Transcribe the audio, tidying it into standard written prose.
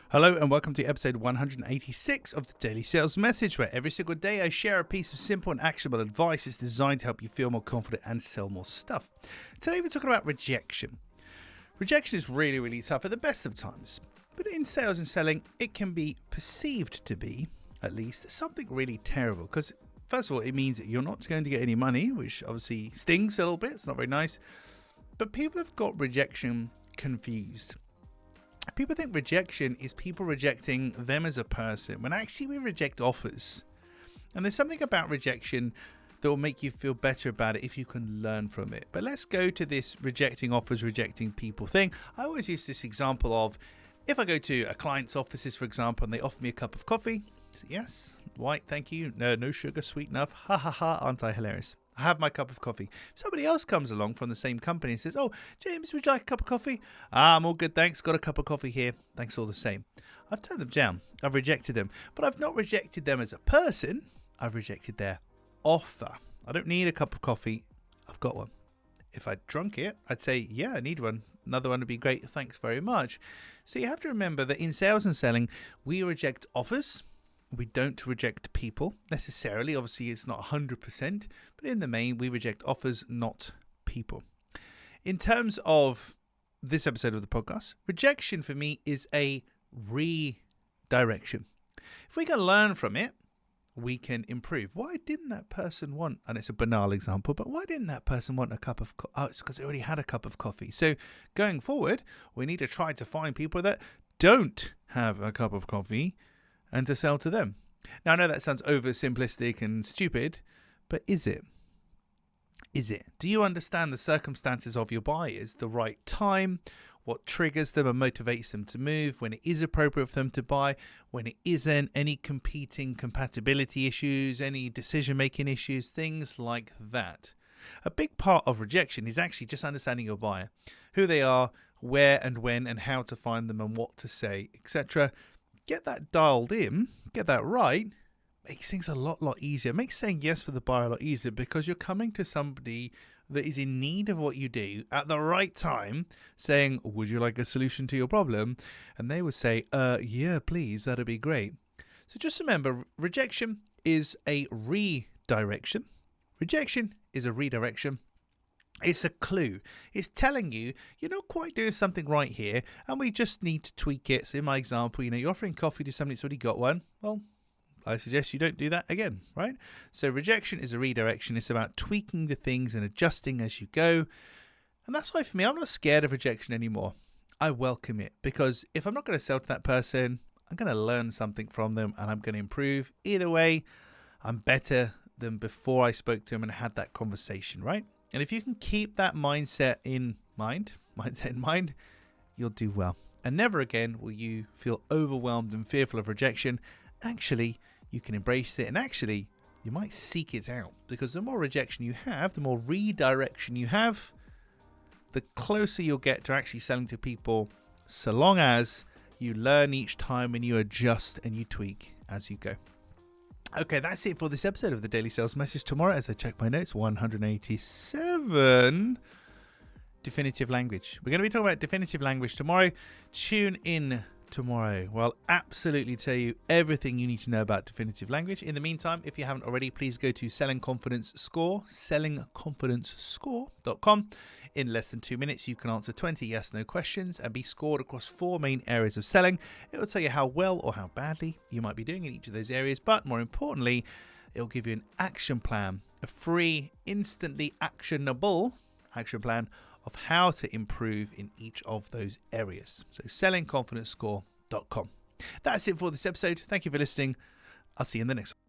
Hello and welcome to episode 186 of the Daily Sales Message, where every single day I share a piece of simple and actionable advice that's designed to help you feel more confident and sell more stuff. Today we're talking about rejection. Rejection is really, really tough at the best of times, but in sales and selling, it can be perceived to be, at least, something really terrible because, first of all, it means that you're not going to get any money, which obviously stings a little bit. It's not very nice, but people have got rejection confused. People think rejection is people rejecting them as a person, when actually we reject offers. And there's something about rejection that will make you feel better about it if you can learn from it. But let's go to this rejecting offers, rejecting people thing. I always use this example of if I go to a client's offices, for example, and they offer me a cup of coffee. I say, yes, white, thank you. No sugar, sweet enough. Ha ha ha, aren't I hilarious? I have my cup of coffee. Somebody else comes along from the same company and says, oh, James, would you like a cup of coffee? I'm all good, thanks. Got a cup of coffee here. Thanks all the same. I've turned them down. I've rejected them. But I've not rejected them as a person. I've rejected their offer. I don't need a cup of coffee. I've got one. If I'd drunk it, I'd say, yeah, I need one. Another one would be great. Thanks very much. So you have to remember that in sales and selling, we reject offers. We don't reject people necessarily. Obviously, it's not 100%, but in the main, we reject offers, not people. In terms of this episode of the podcast, rejection for me is a redirection. If we can learn from it, we can improve. Why didn't that person want, and it's a banal example, but why didn't that person want a cup of coffee? Oh, it's because they already had a cup of coffee. So going forward, we need to try to find people that don't have a cup of coffee and to sell to them. Now, I know that sounds oversimplistic and stupid, but is it? Is it? Do you understand the circumstances of your buyers, the right time, what triggers them and motivates them to move, when it is appropriate for them to buy, when it isn't, any competing compatibility issues, any decision-making issues, things like that. A big part of rejection is actually just understanding your buyer, who they are, where and when and how to find them and what to say, etc. Get that dialed in, get that right, makes things a lot easier. It makes saying yes for the buyer a lot easier because you're coming to somebody that is in need of what you do at the right time, saying, would you like a solution to your problem? And they would say, yeah, please, that'd be great. So just remember, rejection is a redirection. Rejection is a redirection. It's a clue. It's telling you you're not quite doing something right here and we just need to tweak it. So in my example, you're offering coffee to somebody that's already got one. Well, I suggest you don't do that again, right? So rejection is a redirection. It's about tweaking the things and adjusting as you go. And that's why for me, I'm not scared of rejection anymore. I welcome it because if I'm not going to sell to that person, I'm going to learn something from them and I'm going to improve. Either way, I'm better than before I spoke to them and had that conversation, right? And if you can keep that mindset in mind, you'll do well. And never again will you feel overwhelmed and fearful of rejection. Actually, you can embrace it and actually, you might seek it out because the more rejection you have, the more redirection you have, the closer you'll get to actually selling to people so long as you learn each time and you adjust and you tweak as you go. Okay, that's it for this episode of the Daily Sales Message. Tomorrow, as I check my notes, 187, definitive language. We're going to be talking about definitive language tomorrow. Tune in tomorrow. Well, absolutely tell you everything you need to know about definitive language. In the meantime, if you haven't already, please go to sellingconfidencescore.com. In less than 2 minutes, you can answer 20 yes/no questions and be scored across 4 main areas of selling. It will tell you how well or how badly you might be doing in each of those areas, but more importantly, it will give you an action plan, a free, instantly actionable action plan of how to improve in each of those areas. So sellingconfidencescore.com. That's it for this episode. Thank you for listening. I'll see you in the next one.